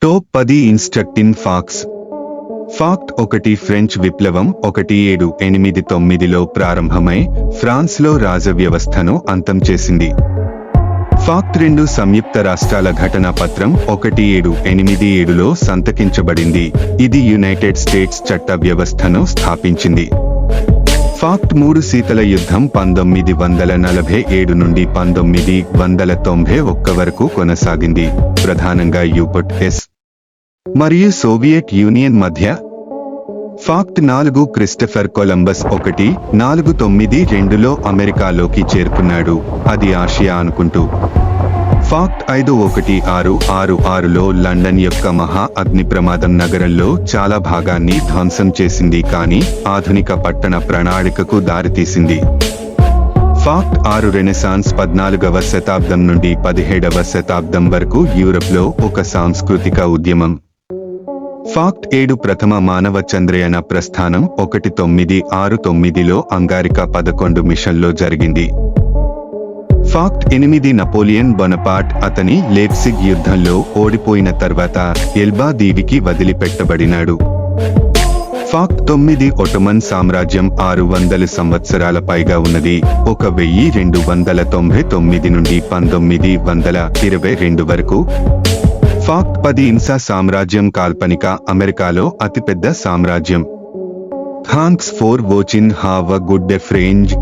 Top 10 instructing facts. Fact 1. French విప్లవం 1789లో ప్రారంభమై ఫ్రాన్స్లో రాజవ్యవస్థను అంతం చేసింది. ఫాక్ట్ 2. సంయుక్త రాష్ట్రాల ఘటనా పత్రం 1787లో సంతకించబడింది. ఇది యునైటెడ్ స్టేట్స్ చట్ట వ్యవస్థను స్థాపించింది. ఫాక్ట్ 3. శీతల యుద్ధం 1947 నుండి 1991 వరకు కొనసాగింది, ప్రధానంగా యుఎస్ మరియు సోవియట్ యూనియన్ మధ్య. ఫాక్ట్ 4. క్రిస్టఫర్ కొలంబస్ 1492లో అమెరికాలోకి చేరుకున్నాడు, అది ఆసియా అనుకుంటూ. ఫాక్ట్ 5. 1666లో లండన్ యొక్క మహా అగ్ని ప్రమాదం నగరంలో చాలా భాగాన్ని ధ్వంసం చేసింది, కానీ ఆధునిక పట్టణ ప్రణాళికకు దారితీసింది. ఫాక్ట్ 6. రెనెసాన్స్ 14వ శతాబ్దం నుండి 17వ శతాబ్దం వరకు యూరప్లో ఒక సాంస్కృతిక ఉద్యమం. ఫాక్ట్ 7. ప్రథమ మానవ చంద్రయాన ప్రస్థానం 1969లో అంగారికా 11 మిషన్లో జరిగింది. ఫాక్ట్ 8. నపోలియన్ బొనపార్ట్ అతని లేప్సిగ్ యుద్ధంలో ఓడిపోయిన తర్వాత ఎల్బా దీవికి వదిలిపెట్టబడినాడు. ఫాక్ట్ 9. ఒట్టమన్ సామ్రాజ్యం 600 సంవత్సరాల పైగా ఉన్నది, 1299 నుండి 1922 వరకు. ఫాక్ట్ 10. ఇన్సా సామ్రాజ్యం కాల్పనిక అమెరికాలో అతిపెద్ద సామ్రాజ్యం. Thanks for watching. Have a good day friends.